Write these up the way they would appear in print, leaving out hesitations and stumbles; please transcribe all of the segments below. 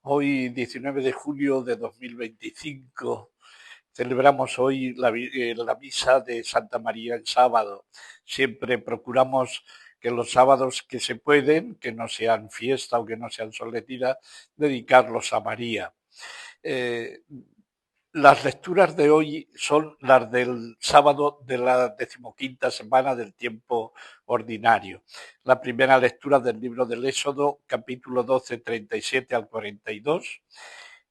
Hoy, 19 de julio de 2025, celebramos hoy la misa de Santa María en sábado. Siempre procuramos que los sábados que se pueden, que no sean fiesta o que no sean solemnidad, dedicarlos a María. Eh, las lecturas de hoy son las del sábado de la 15ª semana del tiempo ordinario. La primera lectura del libro del Éxodo, capítulo 12, 37 al 42.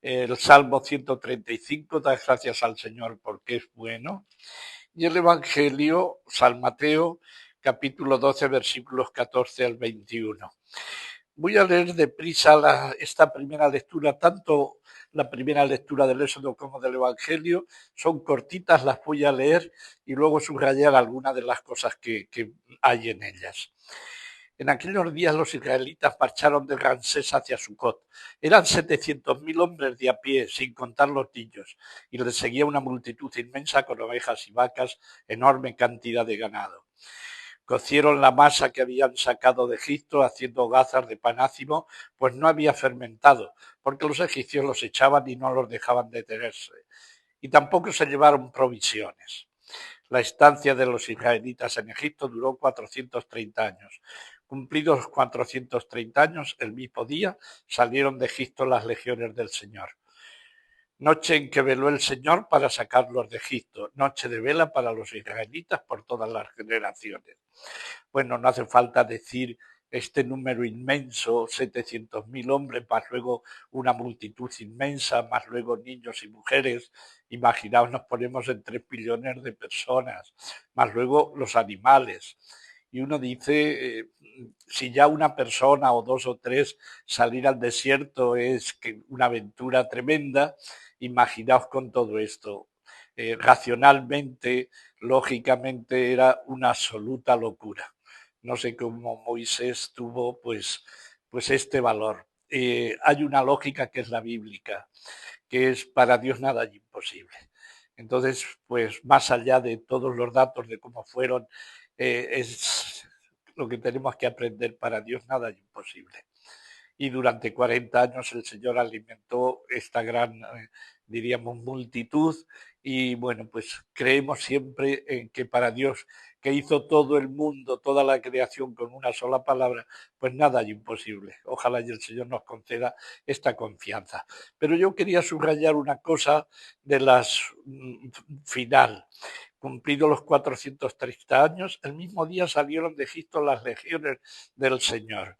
El Salmo 135, da gracias al Señor porque es bueno. Y el Evangelio, San Mateo, capítulo 12, versículos 14 al 21. Voy a leer deprisa esta primera lectura, tanto la primera lectura del Éxodo como del Evangelio. Son cortitas, las voy a leer y luego subrayar algunas de las cosas que hay en ellas. En aquellos días los israelitas marcharon de Ramsés hacia Sucot. Eran 700.000 hombres de a pie, sin contar los niños, y les seguía una multitud inmensa con ovejas y vacas, enorme cantidad de ganado. Cocieron la masa que habían sacado de Egipto haciendo hogazas de pan ácimo, pues no había fermentado, porque los egipcios los echaban y no los dejaban detenerse. Y tampoco se llevaron provisiones. La estancia de los israelitas en Egipto duró 430 años. Cumplidos los 430 años, el mismo día salieron de Egipto las legiones del Señor. Noche en que veló el Señor para sacarlos de Egipto, noche de vela para los israelitas por todas las generaciones. Bueno, no hace falta decir este número inmenso, 700.000 hombres, más luego una multitud inmensa, más luego niños y mujeres. Imaginaos, nos ponemos en 3 billones de personas, más luego los animales. Y uno dice, si ya una persona o dos o tres salir al desierto es una aventura tremenda, imaginaos con todo esto. Racionalmente, lógicamente, era una absoluta locura. No sé cómo Moisés tuvo pues este valor. Hay una lógica que es la bíblica, que es para Dios nada es imposible. Entonces, pues más allá de todos los datos de cómo fueron, es lo que tenemos que aprender: para Dios nada es imposible. Y durante 40 años el Señor alimentó esta gran, diríamos, multitud. Y bueno, pues creemos siempre en que para Dios, que hizo todo el mundo, toda la creación con una sola palabra, pues nada hay imposible. Ojalá y el Señor nos conceda esta confianza. Pero yo quería subrayar una cosa de las final. Cumplidos los 430 años, el mismo día salieron de Egipto las legiones del Señor.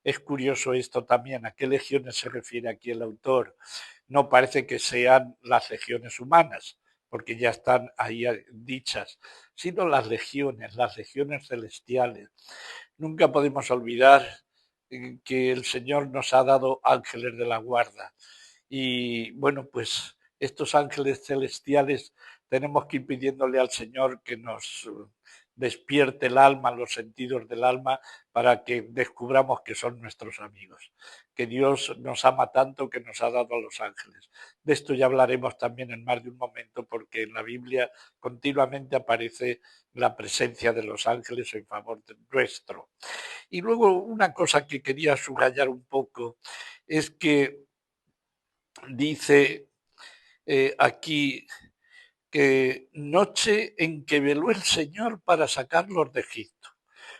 Es curioso esto también, ¿a qué legiones se refiere aquí el autor? No parece que sean las legiones humanas, porque ya están ahí dichas, sino las legiones celestiales. Nunca podemos olvidar que el Señor nos ha dado ángeles de la guarda. Y bueno, pues estos ángeles celestiales tenemos que ir pidiéndole al Señor que nos despierte el alma, los sentidos del alma, para que descubramos que son nuestros amigos, que Dios nos ama tanto que nos ha dado a los ángeles. De esto ya hablaremos también en más de un momento, porque en la Biblia continuamente aparece la presencia de los ángeles en favor de nuestro. Y luego una cosa que quería subrayar un poco es que dice aquí que noche en que veló el Señor para sacarlos de Egipto.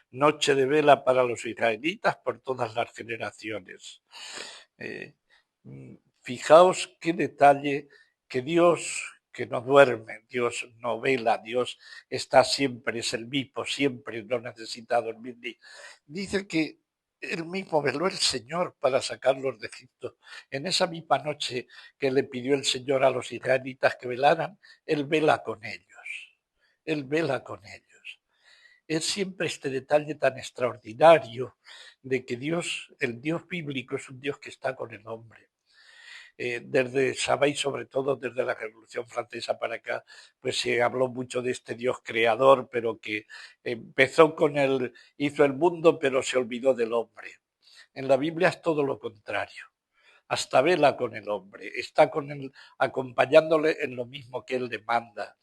Noche de vela para los israelitas por todas las generaciones. Eh, Fijaos qué detalle, que Dios, que no duerme, Dios no vela, Dios está siempre, es el mismo, siempre, no necesita dormir. Dice que él mismo veló el Señor para sacarlos de Egipto. En esa misma noche que le pidió el Señor a los israelitas que velaran, Él vela con ellos. Él vela con ellos. Es siempre este detalle tan extraordinario de que Dios, el Dios bíblico, es un Dios que está con el hombre. Sabéis, sobre todo desde la Revolución Francesa para acá, pues se habló mucho de este Dios creador, pero que hizo el mundo, pero se olvidó del hombre. En la Biblia es todo lo contrario. Hasta vela con el hombre, está con él, acompañándole en lo mismo que él demanda.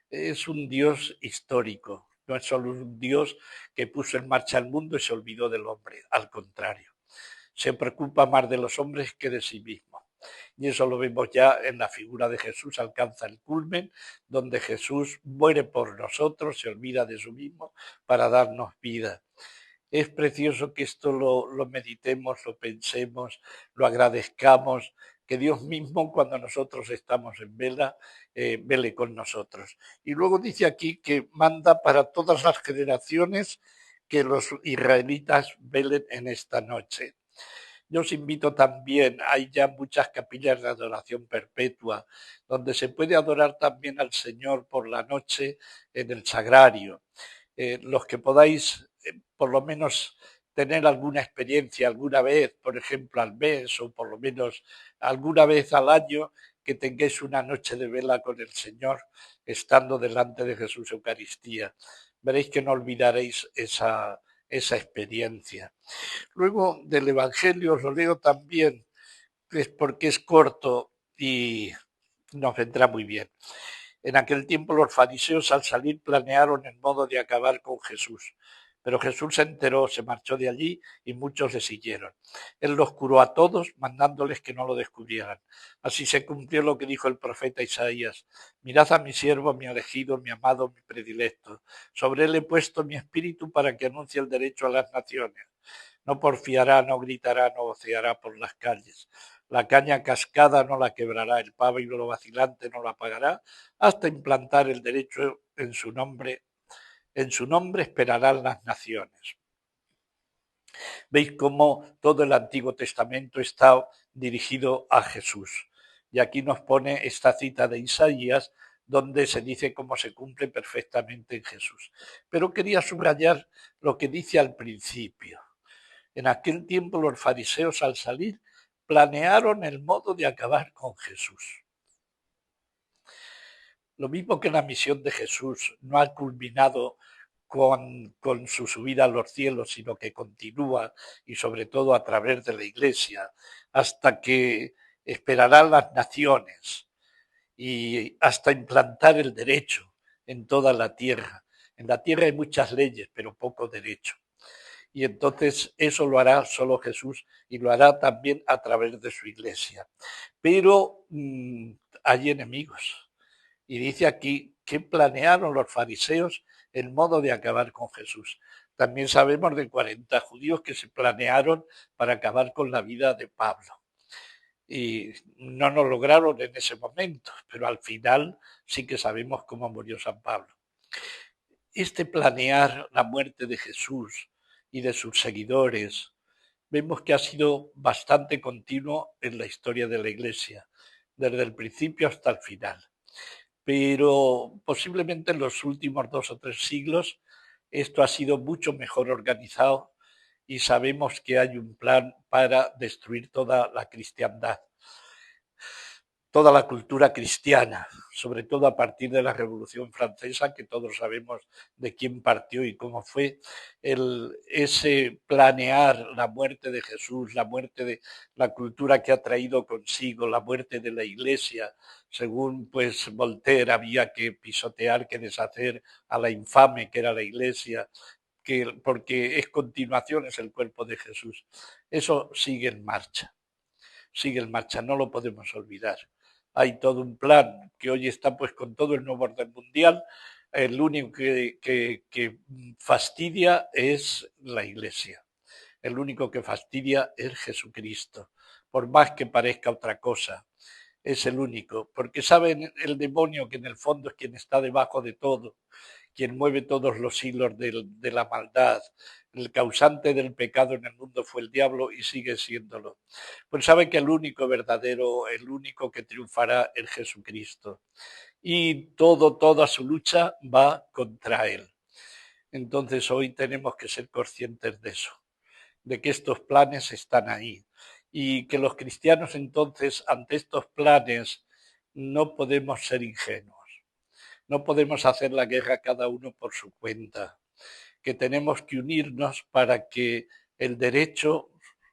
Es un Dios histórico, no es solo un Dios que puso en marcha el mundo y se olvidó del hombre, al contrario, se preocupa más de los hombres que de sí mismo. Y eso lo vemos ya en la figura de Jesús, alcanza el culmen, donde Jesús muere por nosotros, se olvida de sí mismo para darnos vida. Es precioso que esto lo meditemos, lo pensemos, lo agradezcamos, que Dios mismo cuando nosotros estamos en vela, vele con nosotros. Y luego dice aquí que manda para todas las generaciones que los israelitas velen en esta noche. Yo os invito también, hay ya muchas capillas de adoración perpetua, donde se puede adorar también al Señor por la noche en el sagrario. Los que podáis por lo menos tener alguna experiencia alguna vez, por ejemplo al mes o por lo menos alguna vez al año, que tengáis una noche de vela con el Señor estando delante de Jesús Eucaristía. Veréis que no olvidaréis esa experiencia. Luego del Evangelio os lo leo también, es porque es corto y nos vendrá muy bien. En aquel tiempo los fariseos al salir planearon el modo de acabar con Jesús. Pero Jesús se enteró, se marchó de allí y muchos le siguieron. Él los curó a todos, mandándoles que no lo descubrieran. Así se cumplió lo que dijo el profeta Isaías. Mirad a mi siervo, mi elegido, mi amado, mi predilecto. Sobre él he puesto mi espíritu para que anuncie el derecho a las naciones. No porfiará, no gritará, no voceará por las calles. La caña cascada no la quebrará, el pábilo vacilante no la apagará, hasta implantar el derecho en su nombre. En su nombre esperarán las naciones. Veis cómo todo el Antiguo Testamento está dirigido a Jesús. Y aquí nos pone esta cita de Isaías, donde se dice cómo se cumple perfectamente en Jesús. Pero quería subrayar lo que dice al principio. En aquel tiempo los fariseos al salir planearon el modo de acabar con Jesús. Lo mismo que la misión de Jesús no ha culminado con su subida a los cielos, sino que continúa y sobre todo a través de la Iglesia, hasta que esperarán las naciones y hasta implantar el derecho en toda la tierra. En la tierra hay muchas leyes, pero poco derecho. Y entonces eso lo hará solo Jesús y lo hará también a través de su Iglesia. Pero hay enemigos. Y dice aquí que planearon los fariseos el modo de acabar con Jesús. También sabemos de 40 judíos que se planearon para acabar con la vida de Pablo. Y no lo lograron en ese momento, pero al final sí que sabemos cómo murió San Pablo. Este planear la muerte de Jesús y de sus seguidores, vemos que ha sido bastante continuo en la historia de la Iglesia, desde el principio hasta el final. Pero posiblemente en los últimos 2 o 3 siglos esto ha sido mucho mejor organizado y sabemos que hay un plan para destruir toda la cristiandad, toda la cultura cristiana, sobre todo a partir de la Revolución Francesa, que todos sabemos de quién partió y cómo fue, ese planear la muerte de Jesús, la muerte de la cultura que ha traído consigo, la muerte de la Iglesia, según pues Voltaire había que pisotear, que deshacer a la infame que era la Iglesia, porque es continuación, es el cuerpo de Jesús. Eso sigue en marcha, no lo podemos olvidar. Hay todo un plan que hoy está pues con todo el nuevo orden mundial. El único que fastidia es la Iglesia. El único que fastidia es Jesucristo. Por más que parezca otra cosa, es el único. Porque saben el demonio que en el fondo es quien está debajo de todo, quien mueve todos los hilos de la maldad. El causante del pecado en el mundo fue el diablo y sigue siéndolo. Pues sabe que el único verdadero, el único que triunfará es Jesucristo. Y toda su lucha va contra él. Entonces hoy tenemos que ser conscientes de eso, de que estos planes están ahí y que los cristianos entonces ante estos planes no podemos ser ingenuos. No podemos hacer la guerra cada uno por su cuenta, que tenemos que unirnos para que el derecho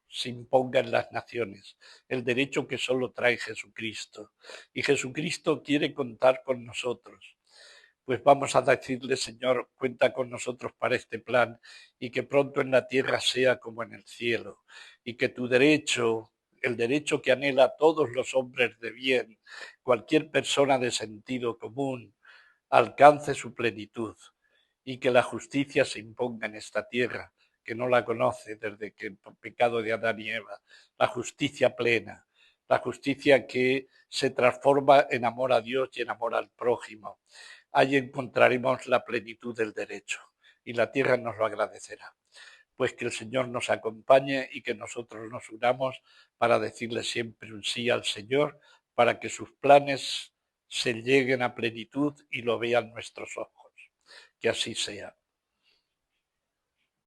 se imponga en las naciones, el derecho que solo trae Jesucristo. Y Jesucristo quiere contar con nosotros. Pues vamos a decirle, Señor, cuenta con nosotros para este plan y que pronto en la tierra sea como en el cielo y que tu derecho el derecho que anhela a todos los hombres de bien, cualquier persona de sentido común, alcance su plenitud y que la justicia se imponga en esta tierra, que no la conoce desde que el pecado de Adán y Eva, la justicia plena, la justicia que se transforma en amor a Dios y en amor al prójimo. Ahí encontraremos la plenitud del derecho y la tierra nos lo agradecerá. Pues que el Señor nos acompañe y que nosotros nos unamos para decirle siempre un sí al Señor, para que sus planes se lleguen a plenitud y lo vean nuestros ojos. Que así sea.